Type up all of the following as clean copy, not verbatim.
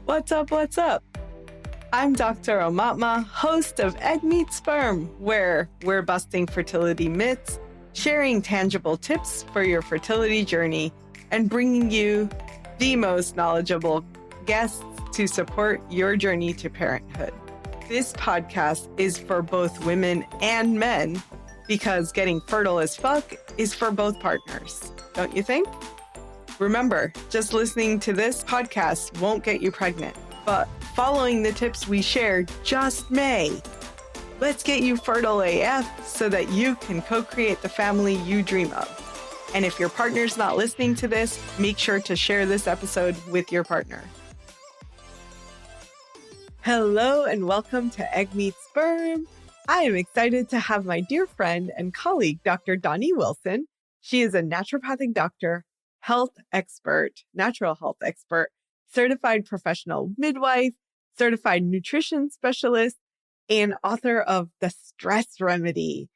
What's up? What's up? I'm Dr. Omatma, host of Egg Meets Sperm, where we're busting fertility myths, sharing tangible tips for your fertility journey, and bringing you the most knowledgeable guests to support your journey to parenthood. This podcast is for both women and men because getting fertile as fuck is for both partners, don't you think? Remember, just listening to this podcast won't get you pregnant, but following the tips we share just may. Let's get you fertile AF so that you can co-create the family you dream of. And if your partner's not listening to this, make sure to share this episode with your partner. Hello and welcome to Egg Meets Sperm. I am excited to have my dear friend and colleague, Dr. Doni Wilson. She is a naturopathic doctor, health expert, natural health expert, certified professional midwife, certified nutrition specialist, and author of The Stress Remedy.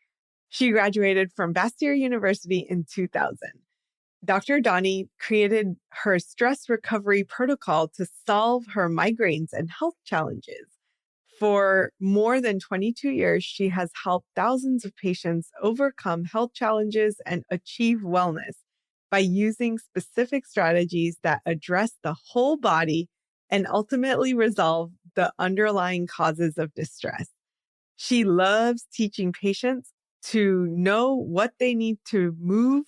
She graduated from Bastyr University in 2000. Dr. Doni created her stress recovery protocol to solve her migraines and health challenges. For more than 22 years, she has helped thousands of patients overcome health challenges and achieve wellness by using specific strategies that address the whole body and ultimately resolve the underlying causes of distress. She loves teaching patients to know what they need to move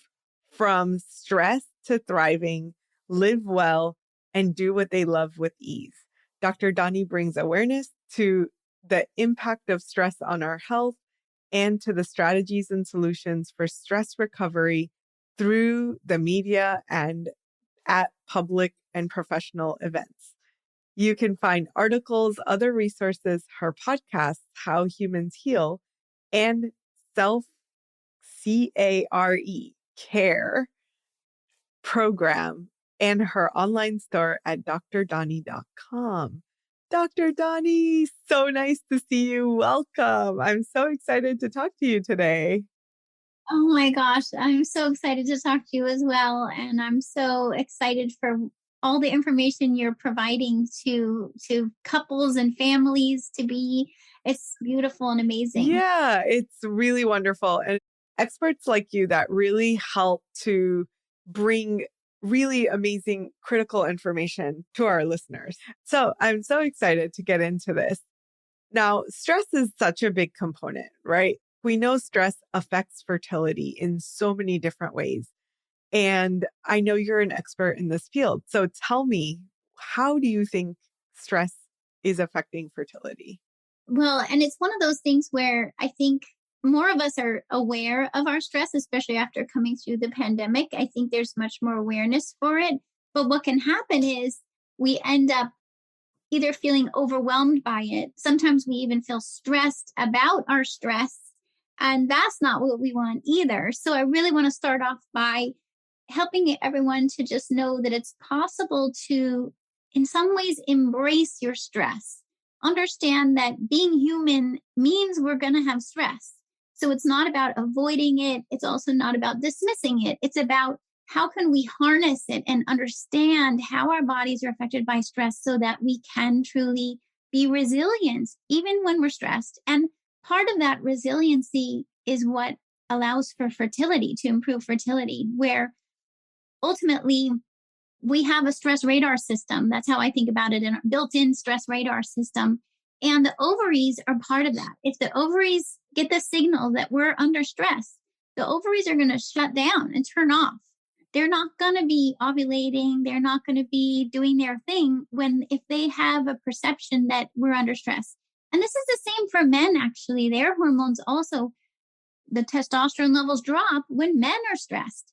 from stress to thriving, live well, and do what they love with ease. Dr. Doni brings awareness to the impact of stress on our health and to the strategies and solutions for stress recovery through the media and at public and professional events. You can find articles, other resources, her podcasts, How Humans Heal, and Self C.A.R.E. CARE program, and her online store at drdoni.com. Dr. Doni, so nice to see you. Welcome. I'm so excited to talk to you today. Oh my gosh, I'm so excited to talk to you as well. And I'm so excited for all the information you're providing to couples and families it's beautiful and amazing. Yeah, it's really wonderful. And experts like you that really help to bring really amazing critical information to our listeners. So I'm so excited to get into this. Now, stress is such a big component, right? We know stress affects fertility in so many different ways. And I know you're an expert in this field. So tell me, how do you think stress is affecting fertility? Well, and it's one of those things where I think more of us are aware of our stress, especially after coming through the pandemic. I think there's much more awareness for it. But what can happen is we end up either feeling overwhelmed by it. Sometimes we even feel stressed about our stress. And that's not what we want either. So I really want to start off by helping everyone to just know that it's possible to, in some ways, embrace your stress. Understand that being human means we're going to have stress. So it's not about avoiding it. It's also not about dismissing it. It's about how can we harness it and understand how our bodies are affected by stress so that we can truly be resilient, even when we're stressed. And part of that resiliency is what allows for fertility, to improve fertility, where ultimately we have a stress radar system. That's how I think about it, a built-in stress radar system. And the ovaries are part of that. If the ovaries get the signal that we're under stress, the ovaries are going to shut down and turn off. They're not going to be ovulating. They're not going to be doing their thing if they have a perception that we're under stress. And this is the same for men, actually. Their hormones also, the testosterone levels drop when men are stressed.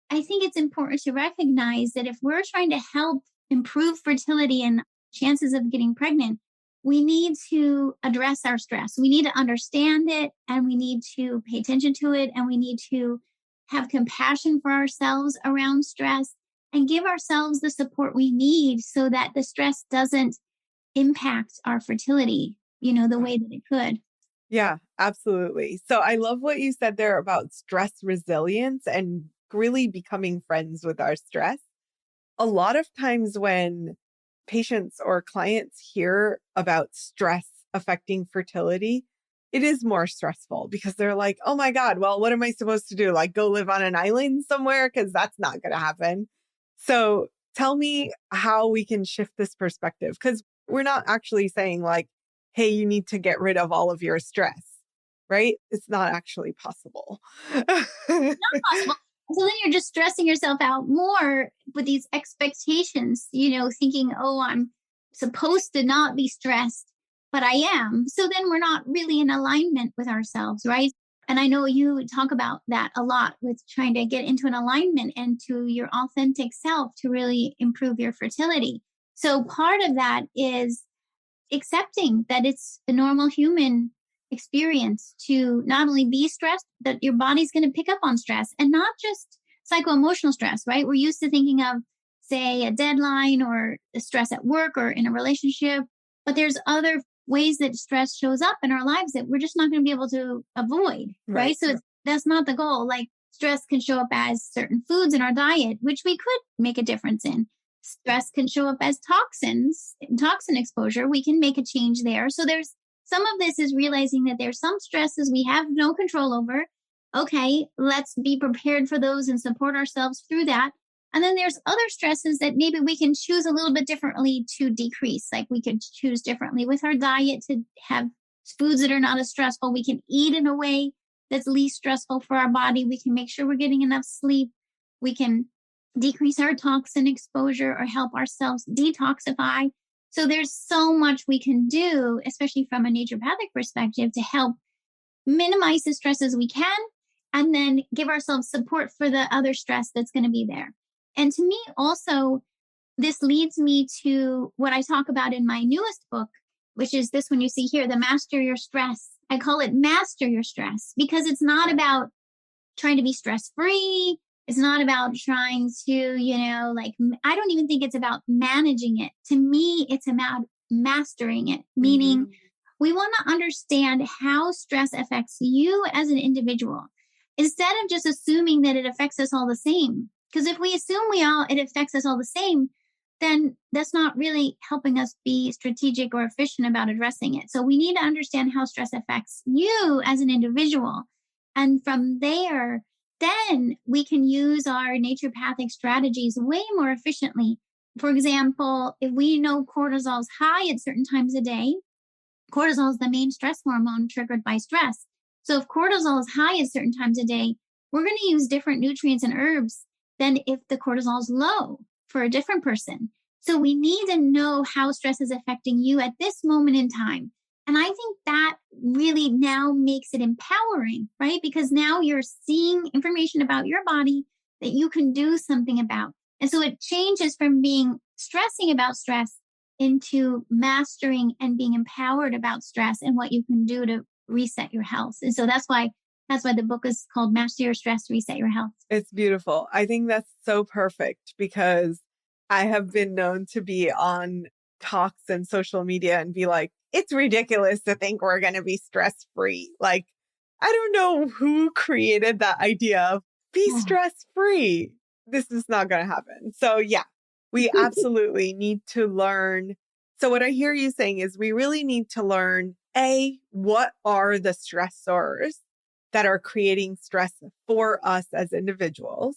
I think it's important to recognize that if we're trying to help improve fertility and chances of getting pregnant, we need to address our stress. We need to understand it, and we need to pay attention to it, and we need to have compassion for ourselves around stress and give ourselves the support we need so that the stress doesn't impact our fertility, the way that it could. Yeah, absolutely. So I love what you said there about stress resilience and really becoming friends with our stress. A lot of times when patients or clients hear about stress affecting fertility, it is more stressful because they're like, oh my God, well, what am I supposed to do? Like go live on an island somewhere? Because that's not going to happen. So tell me how we can shift this perspective, because we're not actually saying like, hey, you need to get rid of all of your stress, right? It's not actually possible. Possible. So then you're just stressing yourself out more with these expectations, thinking, oh, I'm supposed to not be stressed, but I am. So then we're not really in alignment with ourselves, right? And I know you talk about that a lot with trying to get into an alignment and to your authentic self to really improve your fertility. So part of that is accepting that it's a normal human experience to not only be stressed, that your body's going to pick up on stress and not just psycho-emotional stress, right? We're used to thinking of, say, a deadline or the stress at work or in a relationship, but there's other ways that stress shows up in our lives that we're just not going to be able to avoid, right? So that's not the goal. Like stress can show up as certain foods in our diet, which we could make a difference in. Stress can show up as toxin exposure. We can make a change there. So there's some of this is realizing that there's some stresses we have no control over. Okay, let's be prepared for those and support ourselves through that. And then there's other stresses that maybe we can choose a little bit differently to decrease. Like we could choose differently with our diet to have foods that are not as stressful. We can eat in a way that's least stressful for our body. We can make sure we're getting enough sleep. We can decrease our toxin exposure or help ourselves detoxify. So there's so much we can do, especially from a naturopathic perspective, to help minimize the stresses we can, and then give ourselves support for the other stress that's going to be there. And to me, also, this leads me to what I talk about in my newest book, which is this one you see here, the Master Your Stress. I call it Master Your Stress because it's not about trying to be stress-free. It's not about trying to, I don't even think it's about managing it. To me, it's about mastering it, meaning we want to understand how stress affects you as an individual instead of just assuming that it affects us all the same. Because if we assume it affects us all the same, then that's not really helping us be strategic or efficient about addressing it. So we need to understand how stress affects you as an individual. And from there, then we can use our naturopathic strategies way more efficiently. For example, if we know cortisol is high at certain times of day, cortisol is the main stress hormone triggered by stress. So if cortisol is high at certain times of day, we're going to use different nutrients and herbs than if the cortisol is low for a different person. So we need to know how stress is affecting you at this moment in time. And I think that really now makes it empowering, right? Because now you're seeing information about your body that you can do something about. And so it changes from stressing about stress into mastering and being empowered about stress and what you can do to reset your health. And so that's why the book is called Master Your Stress, Reset Your Health. It's beautiful. I think that's so perfect because I have been known to be on talks and social media and be like, it's ridiculous to think we're going to be stress-free. Like, I don't know who created that idea of be stress-free. This is not going to happen. So yeah, we absolutely need to learn. So what I hear you saying is we really need to learn, A, what are the stressors that are creating stress for us as individuals?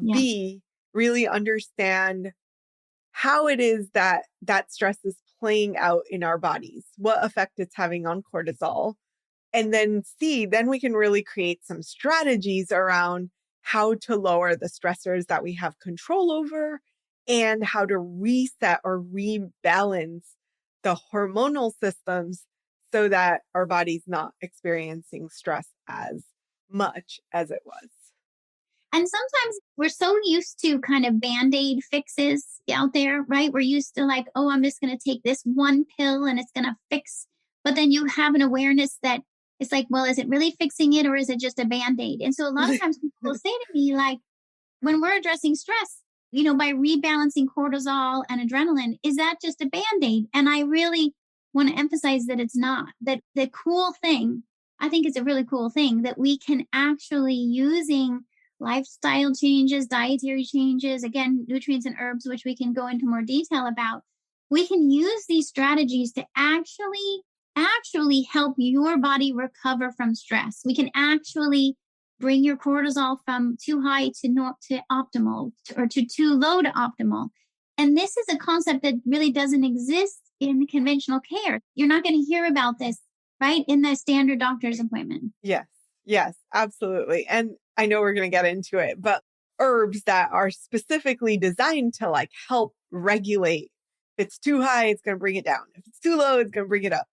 Yeah. B, really understand how it is that stress is playing out in our bodies, what effect it's having on cortisol. And then C, then we can really create some strategies around how to lower the stressors that we have control over and how to reset or rebalance the hormonal systems so that our body's not experiencing stress as much as it was. And sometimes we're so used to kind of Band-Aid fixes out there, right? We're used to like, oh, I'm just going to take this one pill and it's going to fix. But then you have an awareness that it's like, well, is it really fixing it or is it just a Band-Aid? And so a lot of times people will say to me, like, when we're addressing stress, by rebalancing cortisol and adrenaline, is that just a Band-Aid? And I really want to emphasize that it's not. That the cool thing, I think it's a really cool thing that we can actually using lifestyle changes, dietary changes, again, nutrients and herbs, which we can go into more detail about, we can use these strategies to actually help your body recover from stress. We can actually bring your cortisol from too high to optimal, or to too low to optimal. And this is a concept that really doesn't exist in conventional care. You're not going to hear about this, right, in the standard doctor's appointment. Yes, yes, absolutely. And I know we're going to get into it, but herbs that are specifically designed to like help regulate. If it's too high, it's going to bring it down. If it's too low, it's going to bring it up.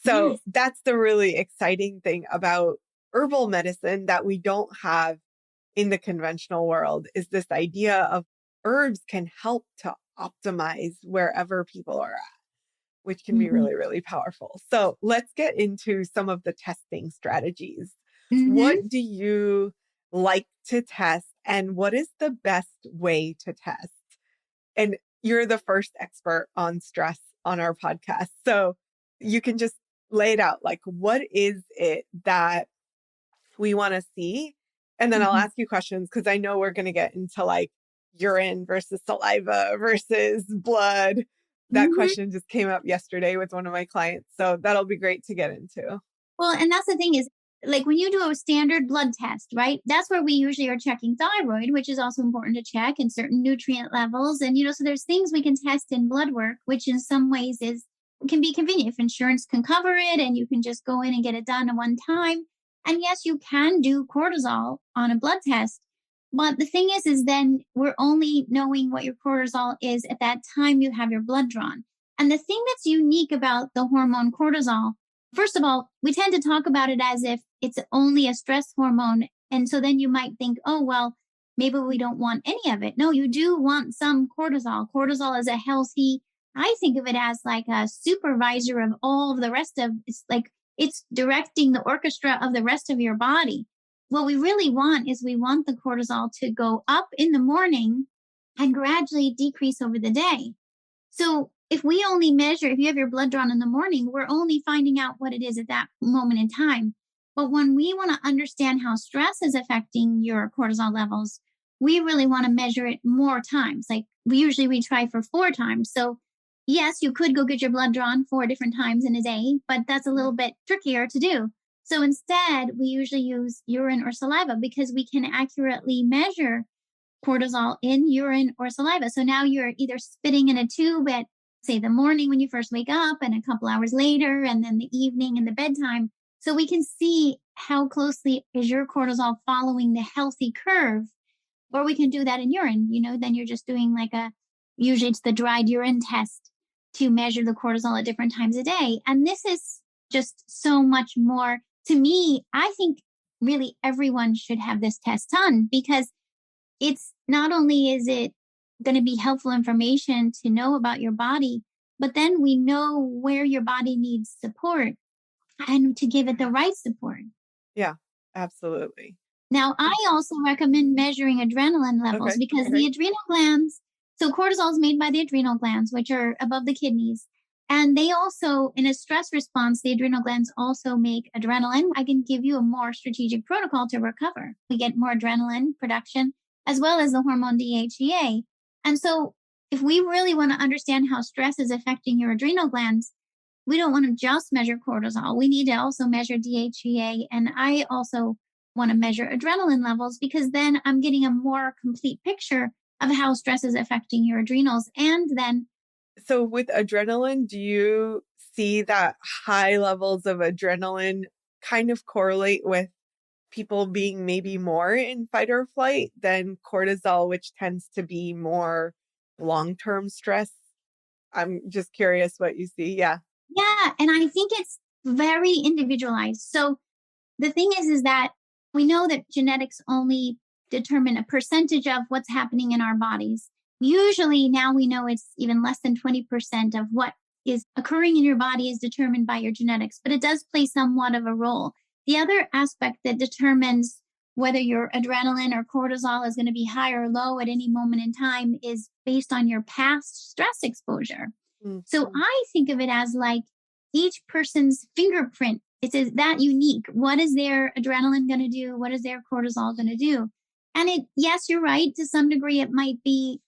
So Yes. that's the really exciting thing about herbal medicine that we don't have in the conventional world, is this idea of herbs can help to optimize wherever people are at, which can be Mhm. really, really powerful. So let's get into some of the testing strategies. Mhm. What do you like to test, and what is the best way to test? And you're the first expert on stress on our podcast. So you can just lay it out. Like, what is it that we want to see? And then I'll Mhm. ask you questions, because I know we're going to get into like urine versus saliva versus blood. That Mhm. question just came up yesterday with one of my clients. So that'll be great to get into. Well, and that's the thing is, like when you do a standard blood test, right? That's where we usually are checking thyroid, which is also important to check, and certain nutrient levels. And, so there's things we can test in blood work, which in some ways can be convenient if insurance can cover it and you can just go in and get it done at one time. And yes, you can do cortisol on a blood test. But the thing is then we're only knowing what your cortisol is at that time you have your blood drawn. And the thing that's unique about the hormone cortisol, first of all, we tend to talk about it as if it's only a stress hormone. And so then you might think, oh, well, maybe we don't want any of it. No, you do want some cortisol. Cortisol is a healthy, I think of it as like a supervisor of all of the rest of, it's like it's directing the orchestra of the rest of your body. What we really want is we want the cortisol to go up in the morning and gradually decrease over the day. So if we only measure, if you have your blood drawn in the morning, we're only finding out what it is at that moment in time. But when we want to understand how stress is affecting your cortisol levels, we really want to measure it more times. Like we try for 4 times. So yes, you could go get your blood drawn 4 different times in a day, but that's a little bit trickier to do. So instead, we usually use urine or saliva because we can accurately measure cortisol in urine or saliva. So now you're either spitting in a tube at, say, the morning when you first wake up, and a couple hours later, and then the evening and the bedtime. So we can see how closely is your cortisol following the healthy curve. Or we can do that in urine. Then you're just doing usually it's the dried urine test to measure the cortisol at different times a day. And this is just so much more. To me, I think really everyone should have this test done, because it's not only is it going to be helpful information to know about your body, but then we know where your body needs support and to give it the right support. Yeah, absolutely. Now, I also recommend measuring adrenaline levels, Okay, because the great. adrenal glands, so cortisol is made by the adrenal glands, which are above the kidneys. And they also, in a stress response, the adrenal glands also make adrenaline. I can give you a more strategic protocol to recover. We get more adrenaline production as well as the hormone DHEA. And so, if we really want to understand how stress is affecting your adrenal glands, we don't want to just measure cortisol. We need to also measure DHEA. And I also want to measure adrenaline levels, because then I'm getting a more complete picture of how stress is affecting your adrenals. And then So with adrenaline, do you see that high levels of adrenaline kind of correlate with people being maybe more in fight or flight than cortisol, which tends to be more long-term stress? I'm just curious what you see. Yeah. yeah, and I think it's very individualized. So the thing is that we know that genetics only determine a percentage of what's happening in our bodies. Usually now we know it's even less than 20% of what is occurring in your body is determined by your genetics, but it does play somewhat of a role. The other aspect that determines whether your adrenaline or cortisol is going to be high or low at any moment in time is based on your past stress exposure. So Mhm. I think of it as like each person's fingerprint. It's that unique. What is their adrenaline going to do? What is their cortisol going to do? And yes, you're right. To some degree, it might be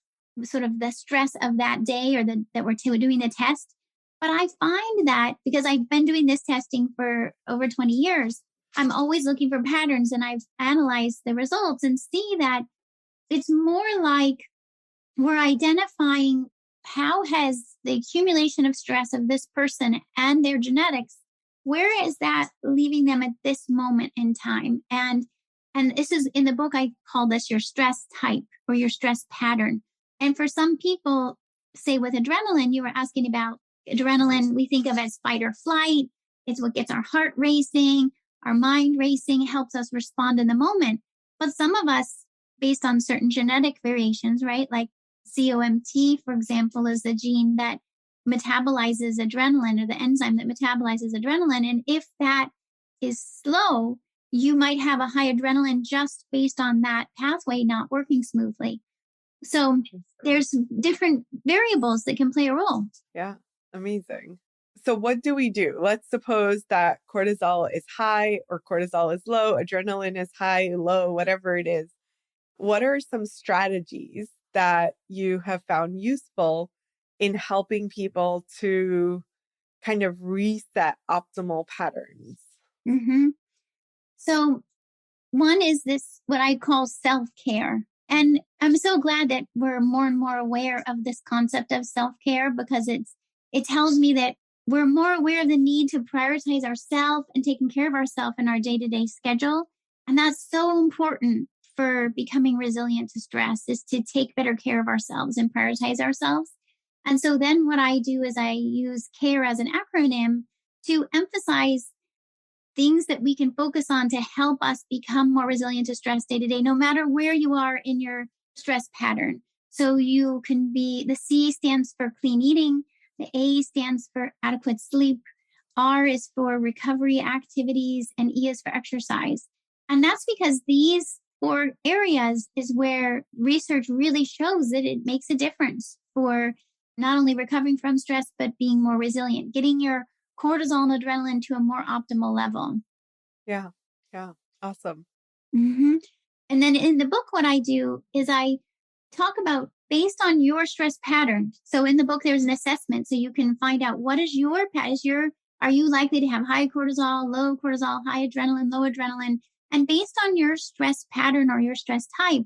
sort of the stress of that day or that we're doing the test. But I find that because I've been doing this testing for over 20 years, I'm always looking for patterns, and I've analyzed the results and see that it's more like we're identifying how has the accumulation of stress of this person and their genetics, where is that leaving them at this moment in time? And this is in the book, I call this your stress type or your stress pattern. And for some people, say with adrenaline, you were asking about adrenaline, we think of as fight or flight. It's what gets our heart racing, our mind racing, helps us respond in the moment. But some of us, based on certain genetic variations, right? Like COMT, for example, is the gene that metabolizes adrenaline, or the enzyme that metabolizes adrenaline. And if that is slow, you might have a high adrenaline just based on that pathway not working smoothly. So there's different variables that can play a role. Yeah, amazing. So what do we do? Let's suppose that cortisol is high or cortisol is low, adrenaline is high, low, whatever it is. What are some strategies that you have found useful in helping people to kind of reset optimal patterns? Mm-hmm. So one is this, what I call self-care. And I'm so glad that we're more and more aware of this concept of self-care, because it tells me that we're more aware of the need to prioritize ourselves and taking care of ourselves in our day-to-day schedule. And that's so important for becoming resilient to stress, is to take better care of ourselves and prioritize ourselves. And so then what I do is I use CARE as an acronym to emphasize things that we can focus on to help us become more resilient to stress day to day, no matter where you are in your stress pattern. So you can be, the C stands for clean eating, the A stands for adequate sleep, R is for recovery activities, and E is for exercise. And that's because these 4 areas is where research really shows that it makes a difference for not only recovering from stress, but being more resilient, getting your cortisol and adrenaline to a more optimal level. Yeah. Yeah. Awesome. Mm-hmm. And then in the book, what I do is I talk about based on your stress pattern. So in the book, there's an assessment, so you can find out what is your pattern. Are you likely to have high cortisol, low cortisol, high adrenaline, low adrenaline? And based on your stress pattern or your stress type,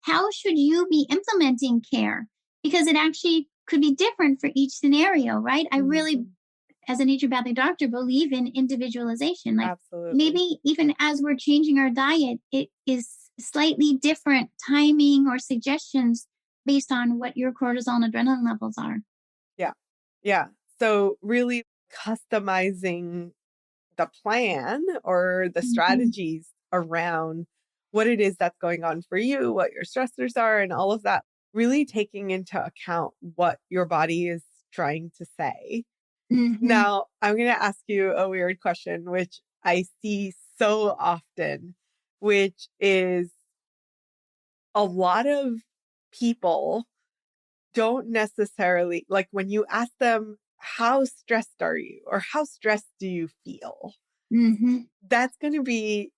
how should you be implementing care? Because it actually could be different for each scenario, right? I really, as a naturopathic doctor, believe in individualization. Like Absolutely. maybe even as we're changing our diet, it is slightly different timing or suggestions based on what your cortisol and adrenaline levels are. Yeah. Yeah. So really customizing the plan or the strategies around what it is that's going on for you, what your stressors are, and all of that, really taking into account what your body is trying to say. Now, I'm going to ask you a weird question, which I see so often, which is a lot of people don't necessarily, like when you ask them, how stressed are you? Or how stressed do you feel? That's going to be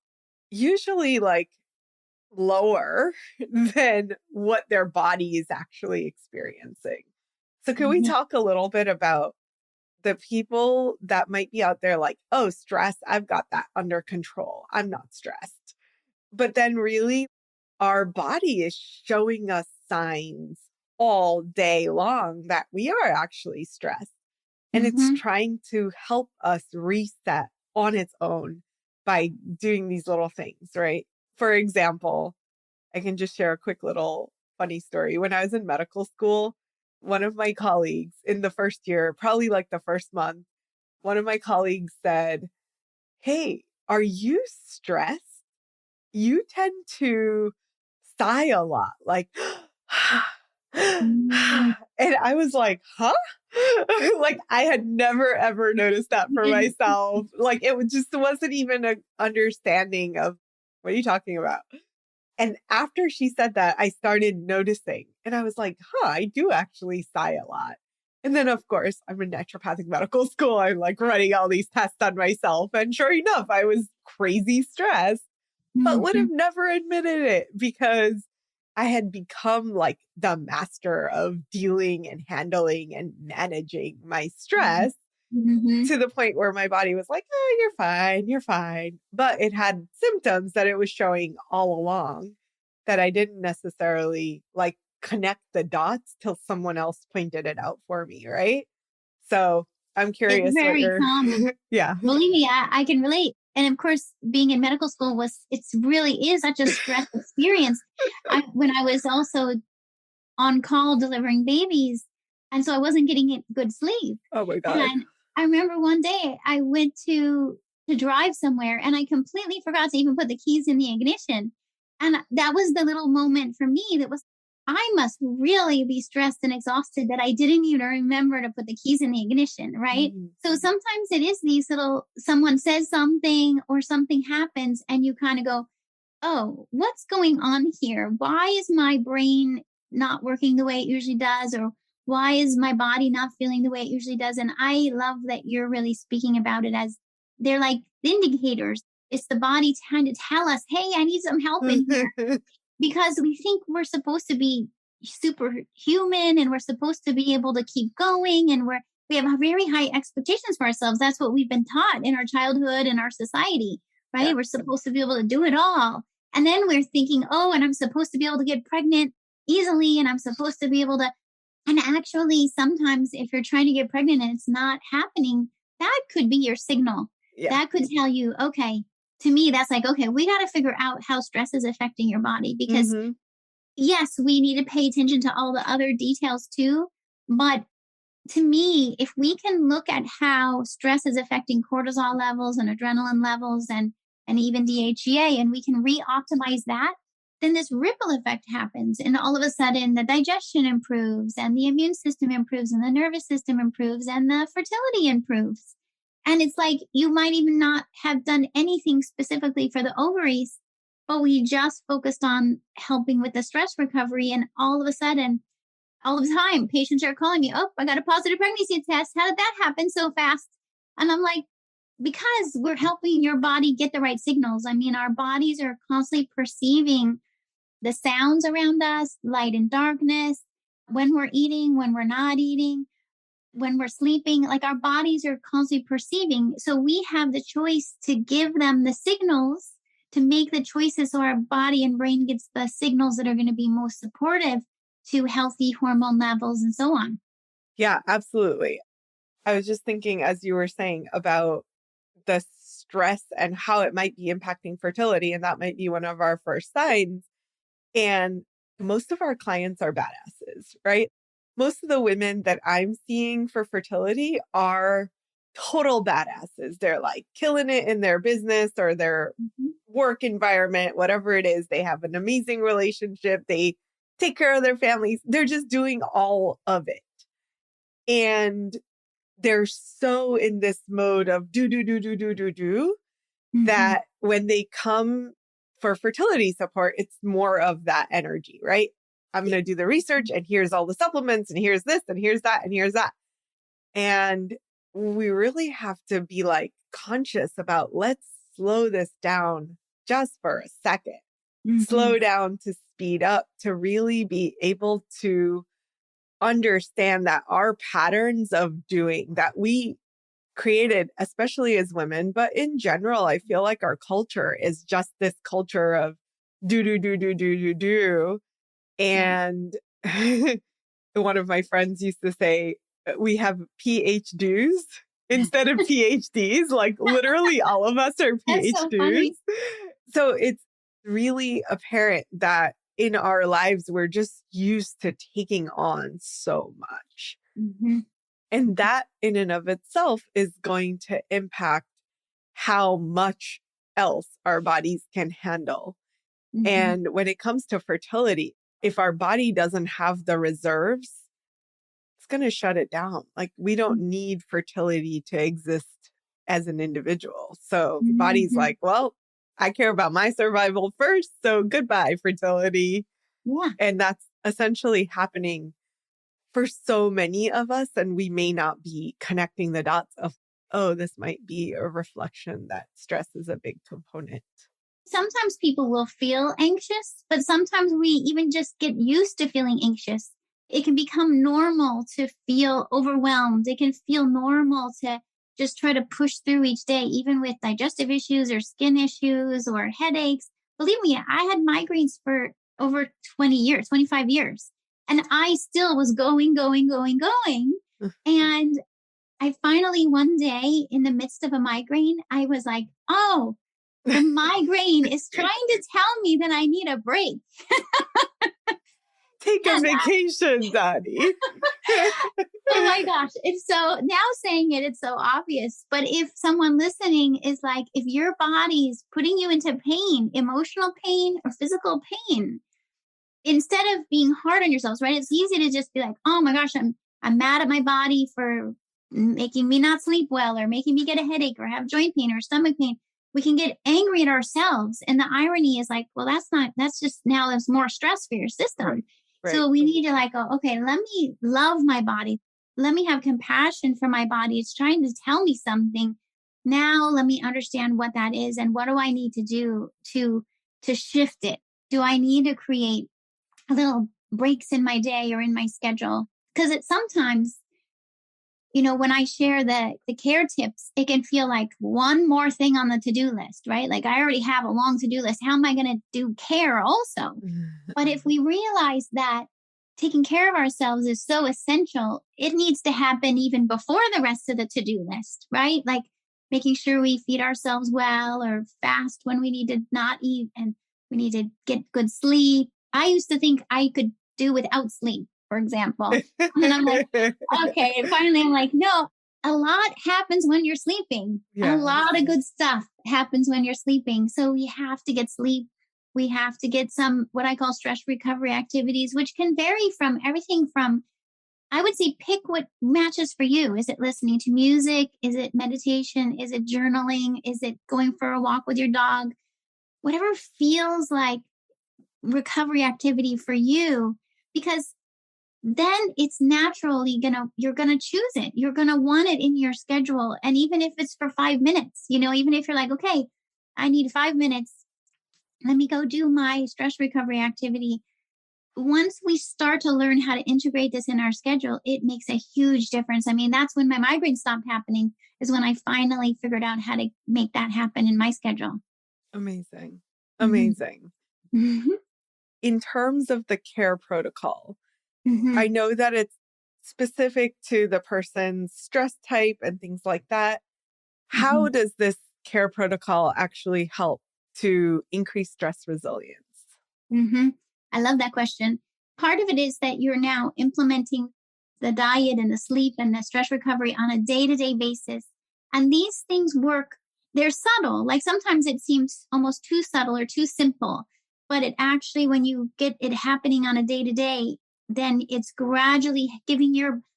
usually like lower than what their body is actually experiencing. So can we talk a little bit about the people that might be out there like, oh, stress, I've got that under control. I'm not stressed. But then really our body is showing us signs all day long that we are actually stressed. And it's trying to help us reset on its own by doing these little things, right? For example, I can just share a quick little funny story. When I was in medical school, one of my colleagues in the first year, probably like the first month, one of my colleagues said, "Hey, are you stressed? You tend to sigh a lot, like," and I was like, huh? Like I had never ever noticed that for myself. Like it just wasn't even an understanding of what are you talking about? And after she said that, I started noticing and I was like, huh, I do actually sigh a lot. And then, of course, I'm in naturopathic medical school. I'm like running all these tests on myself. And sure enough, I was crazy stressed, but would have never admitted it because I had become like the master of dealing and handling and managing my stress Mm-hmm. to the point where my body was like, oh, you're fine, you're fine. But it had symptoms that it was showing all along that I didn't necessarily like connect the dots till someone else pointed it out for me. Right. So I'm It's curious what very you're, common. yeah. Believe me, I can relate. And of course, being in medical school it's really is such a stress experience. When I was also on call delivering babies, and so I wasn't getting good sleep. Oh my God. And I remember one day I went to drive somewhere, and I completely forgot to even put the keys in the ignition. And that was the little moment for me that was, I must really be stressed and exhausted that I didn't even remember to put the keys in the ignition, right? Mm. So sometimes it is these little, someone says something or something happens, and you kind of go, oh, what's going on here? Why is my brain not working the way it usually does? Or why is my body not feeling the way it usually does? And I love that you're really speaking about it as they're like indicators. It's the body trying to tell us, hey, I need some help in here. Because we think we're supposed to be superhuman and we're supposed to be able to keep going, and we have very high expectations for ourselves. That's what we've been taught in our childhood and our society, right? Yeah. We're supposed to be able to do it all. And then we're thinking, oh, and I'm supposed to be able to get pregnant easily, and I'm supposed to be able to. And actually, sometimes if you're trying to get pregnant and it's not happening, that could be your signal. Yeah. That could tell you, okay, to me, that's like, okay, we got to figure out how stress is affecting your body, because Mm-hmm. yes, we need to pay attention to all the other details too. But to me, if we can look at how stress is affecting cortisol levels and adrenaline levels and even DHEA, and we can re-optimize that, then this ripple effect happens. And all of a sudden, the digestion improves, and the immune system improves, and the nervous system improves, and the fertility improves. And it's like you might even not have done anything specifically for the ovaries, but we just focused on helping with the stress recovery. And all of a sudden, all the time, patients are calling me, oh, I got a positive pregnancy test. How did that happen so fast? And I'm like, because we're helping your body get the right signals. I mean, our bodies are constantly perceiving the sounds around us, light and darkness, when we're eating, when we're not eating, when we're sleeping, like our bodies are constantly perceiving. So we have the choice to give them the signals, to make the choices so our body and brain gets the signals that are going to be most supportive to healthy hormone levels and so on. Yeah, absolutely. I was just thinking as you were saying about the stress and how it might be impacting fertility, and that might be one of our first signs. And most of our clients are badasses, right? Most of the women that I'm seeing for fertility are total badasses. They're like killing it in their business or their Mhm. work environment, whatever it is. They have an amazing relationship. They take care of their families. They're just doing all of it. And they're so in this mode of do Mhm. that when they come for fertility support, it's more of that energy, right? I'm going to do the research and here's all the supplements and here's this and here's that and here's that. And we really have to be like conscious about let's slow this down just for a second, Mhm. slow down to speed up to really be able to understand that our patterns of doing that we created, especially as women, but in general, I feel like our culture is just this culture of do. Yeah. And one of my friends used to say, we have PhDs instead of PhDs. Like literally all of us are That's so PhDs. funny. So it's really apparent that in our lives, we're just used to taking on so much. Mhm. And that in and of itself is going to impact how much else our bodies can handle. Mhm. And when it comes to fertility, if our body doesn't have the reserves, it's going to shut it down. Like we don't need fertility to exist as an individual. So the body's Mhm. like, well, I care about my survival first. So goodbye, fertility. Yeah. And that's essentially happening for so many of us. And we may not be connecting the dots of, oh, this might be a reflection that stress is a big component. sometimes people will feel anxious, but sometimes we even just get used to feeling anxious. It can become normal to feel overwhelmed. It can feel normal to just try to push through each day, even with digestive issues or skin issues or headaches. Believe me, I had migraines for over 20 years, 25 years, and I still was going. And I finally, one day in the midst of a migraine, I was like, oh, the migraine is trying to tell me that I need a break. Take a vacation, Doni. Oh my gosh. It's so, now saying it, it's so obvious. But if someone listening is like, if your body's putting you into pain, emotional pain or physical pain, instead of being hard on yourselves, right? It's easy to just be like, oh my gosh, I'm mad at my body for making me not sleep well or making me get a headache or have joint pain or stomach pain. We can get angry at ourselves. And the irony is like, well, that's just now there's more stress for your system. Right. Right. So we need to like, go, okay, let me love my body. Let me have compassion for my body. It's trying to tell me something. Now let me understand what that is and what do I need to do to shift it? Do I need to create little breaks in my day or in my schedule? Because it's sometimes, when I share the care tips, it can feel like one more thing on the to-do list, right? Like I already have a long to-do list. How am I going to do care also? But if we realize that taking care of ourselves is so essential, it needs to happen even before the rest of the to-do list, right? Like making sure we feed ourselves well or fast when we need to not eat and we need to get good sleep. I used to think I could do without sleep, for example. And I'm like, okay. And finally I'm like, no, a lot happens when you're sleeping. Yeah. A lot of good stuff happens when you're sleeping. So we have to get sleep. We have to get some, what I call stress recovery activities, which can vary from everything from, I would say, pick what matches for you. Is it listening to music? Is it meditation? Is it journaling? Is it going for a walk with your dog? Whatever feels like recovery activity for you, because then it's naturally you're gonna choose it. You're gonna want it in your schedule. And even if it's for 5 minutes, even if you're like, okay, I need 5 minutes, let me go do my stress recovery activity. Once we start to learn how to integrate this in our schedule, it makes a huge difference. I mean, that's when my migraine stopped happening, is when I finally figured out how to make that happen in my schedule. Amazing. Amazing. Mm-hmm. In terms of the care protocol, I know that it's specific to the person's stress type and things like that. How does this care protocol actually help to increase stress resilience? I love that question. Part of it is that you're now implementing the diet and the sleep and the stress recovery on a day-to-day basis. And these things work, they're subtle. Like sometimes it seems almost too subtle or too simple, but it actually, when you get it happening on a day-to-day, then it's gradually giving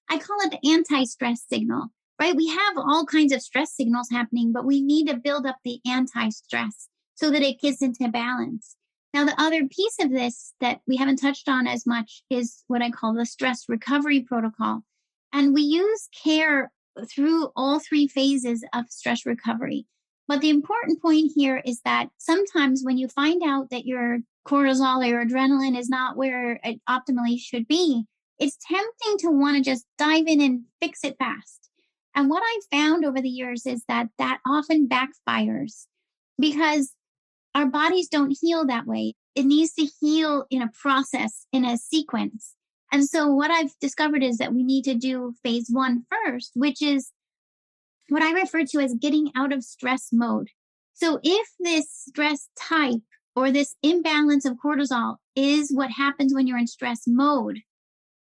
I call it the anti-stress signal, right? We have all kinds of stress signals happening, but we need to build up the anti-stress so that it gets into balance. Now, the other piece of this that we haven't touched on as much is what I call the stress recovery protocol. And we use care through all 3 phases of stress recovery. But the important point here is that sometimes when you find out that your cortisol or your adrenaline is not where it optimally should be, it's tempting to want to just dive in and fix it fast. And what I've found over the years is that often backfires because our bodies don't heal that way. It needs to heal in a process, in a sequence. And so what I've discovered is that we need to do phase 1 first, which is what I refer to as getting out of stress mode. So if this stress type or this imbalance of cortisol is what happens when you're in stress mode,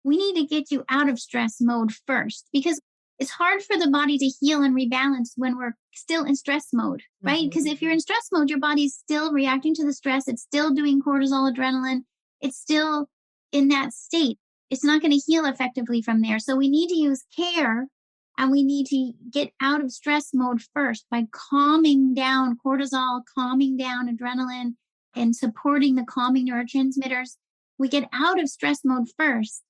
we need to get you out of stress mode first, because it's hard for the body to heal and rebalance when we're still in stress mode, right? Because if you're in stress mode, your body's still reacting to the stress. It's still doing cortisol, adrenaline. It's still in that state. It's not going to heal effectively from there. So we need to use care, and we need to get out of stress mode first by calming down cortisol, calming down adrenaline, and supporting the calming neurotransmitters. We get out of stress mode first.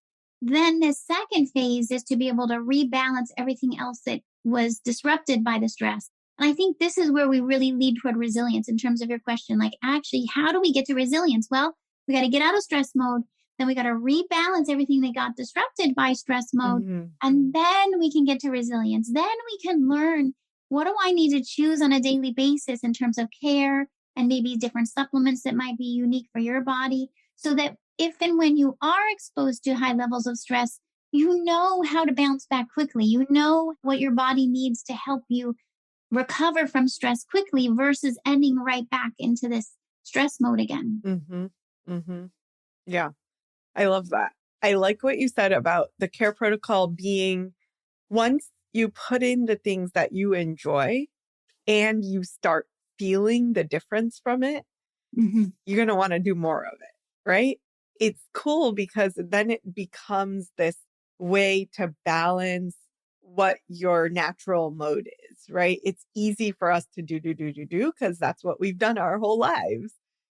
Then the second phase is to be able to rebalance everything else that was disrupted by the stress. And I think this is where we really lead toward resilience in terms of your question. Like, actually, how do we get to resilience? Well, we got to get out of stress mode. Then we got to rebalance everything that got disrupted by stress mode. Mhm. And then we can get to resilience. Then we can learn, what do I need to choose on a daily basis in terms of care and maybe different supplements that might be unique for your body, so that if and when you are exposed to high levels of stress, you know how to bounce back quickly. You know what your body needs to help you recover from stress quickly versus ending right back into this stress mode again. Mhm. Mhm. Yeah. I love that. I like what you said about the care protocol being, once you put in the things that you enjoy and you start feeling the difference from it, Mhm. you're going to want to do more of it, right? It's cool because then it becomes this way to balance what your natural mode is, right? It's easy for us to do because that's what we've done our whole lives.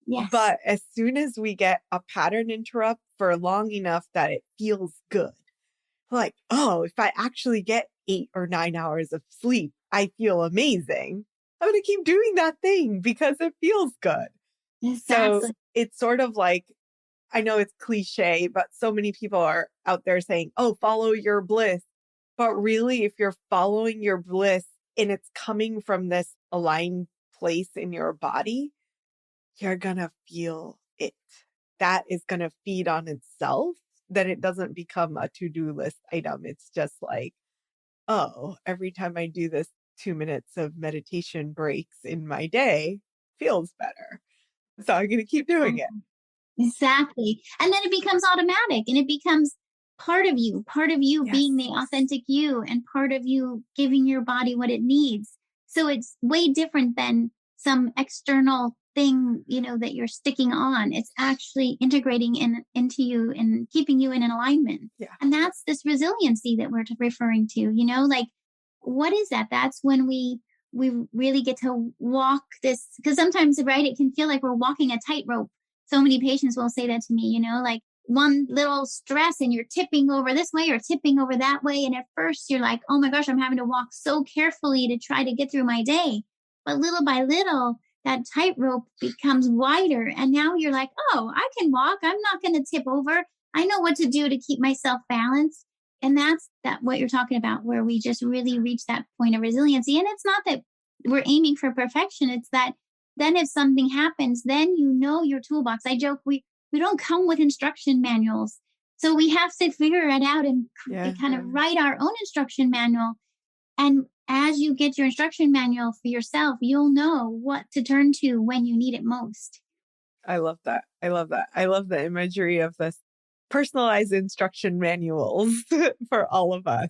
Yes. But as soon as we get a pattern interrupt for long enough that it feels good, like, oh, if I actually get 8 or 9 hours of sleep, I feel amazing. I'm going to keep doing that thing because it feels good. So Exactly. it's sort of like, I know it's cliche, but so many people are out there saying, oh, follow your bliss. But really, if you're following your bliss and it's coming from this aligned place in your body, you're going to feel it. That is going to feed on itself. Then it doesn't become a to-do list item. It's just like, oh, every time I do this 2 minutes of meditation breaks in my day, feels better. So I'm going to keep doing it. Exactly. And then it becomes automatic and it becomes part of you Yes. being the authentic you and part of you giving your body what it needs. So it's way different than some external thing, that you're sticking on. It's actually integrating into you and keeping you in an alignment. Yeah. And that's this resiliency that we're referring to, like, what is that? That's when we really get to walk this, because sometimes, right, it can feel like we're walking a tightrope. So many patients will say that to me, like one little stress and you're tipping over this way or tipping over that way. And at first you're like, oh my gosh, I'm having to walk so carefully to try to get through my day. But little by little, that tightrope becomes wider. And now you're like, oh, I can walk. I'm not going to tip over. I know what to do to keep myself balanced. And that's what you're talking about, where we just really reach that point of resiliency. And it's not that we're aiming for perfection. It's that then if something happens, then your toolbox. I joke, we don't come with instruction manuals. So we have to figure it out and Yeah. kind of write our own instruction manual. And as you get your instruction manual for yourself, you'll know what to turn to when you need it most. I love that. I love that. I love the imagery of this personalized instruction manuals for all of us,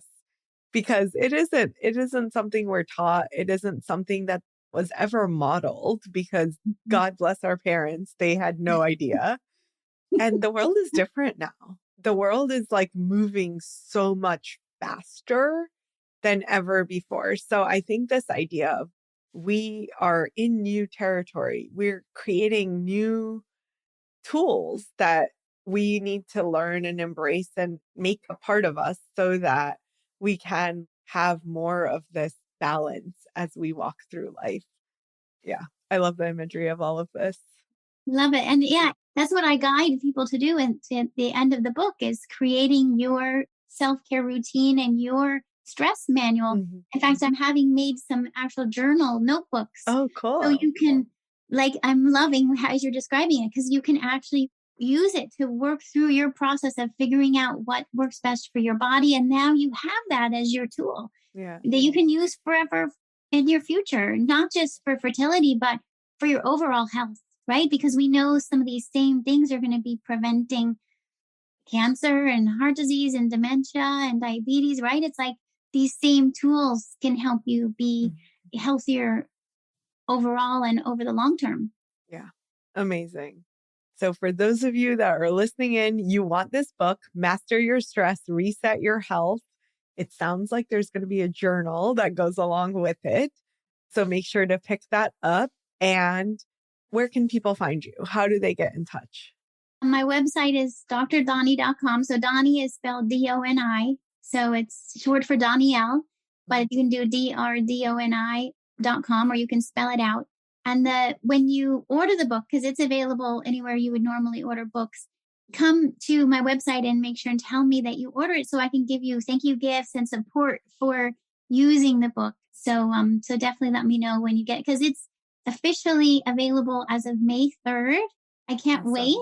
because it isn't something we're taught. It isn't something that was ever modeled, because God bless our parents, they had no idea. And the world is different now. The world is like moving so much faster than ever before. So I think this idea of, we are in new territory. We're creating new tools that we need to learn and embrace and make a part of us so that we can have more of this balance as we walk through life. Yeah. I love the imagery of all of this. Love it. And yeah, that's what I guide people to do. And at the end of the book is creating your self-care routine and your stress manual. Mhm. In fact, I'm having made some actual journal notebooks. Oh, So cool. you can, like, I'm loving how you're describing it, because you can actually use it to work through your process of figuring out what works best for your body. And now you have that as your tool Yeah. that you can use forever in your future, not just for fertility, but for your overall health, right? Because we know some of these same things are going to be preventing cancer and heart disease and dementia and diabetes, right? It's like these same tools can help you be Mhm. healthier overall and over the long term. Yeah. Amazing. So for those of you that are listening in, you want this book, Master Your Stress, Reset Your Health. It sounds like there's going to be a journal that goes along with it. So make sure to pick that up. And where can people find you? How do they get in touch? My website is drdoni.com. So Doni is spelled Doni. So it's short for Donielle, but you can do drdoni.com. doni.com, or you can spell it out. And when you order the book, because it's available anywhere you would normally order books, come to my website and make sure and tell me that you order it so I can give you thank you gifts and support for using the book. So definitely let me know when you get it, because it's officially available as of May 3rd. I can't wait.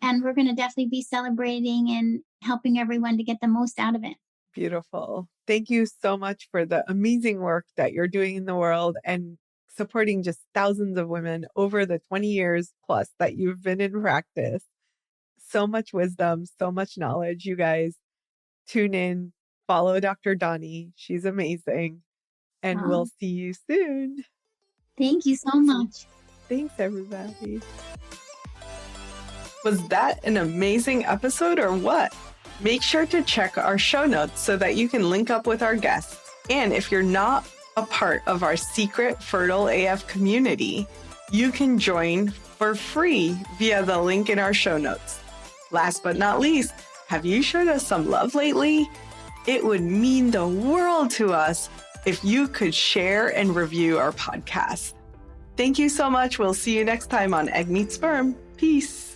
And we're going to definitely be celebrating and helping everyone to get the most out of it. Beautiful. Thank you so much for the amazing work that you're doing in the world and supporting just thousands of women over the 20 years plus that you've been in practice. So much wisdom, so much knowledge. You guys tune in, follow Dr. Doni. She's amazing. And we'll see you soon. Thank you so much. Thanks, everybody. Was that an amazing episode or what? Make sure to check our show notes so that you can link up with our guests. And if you're not a part of our secret Fertile AF community, you can join for free via the link in our show notes. Last but not least, have you showed us some love lately? It would mean the world to us if you could share and review our podcast. Thank you so much. We'll see you next time on Egg Meets Sperm. Peace.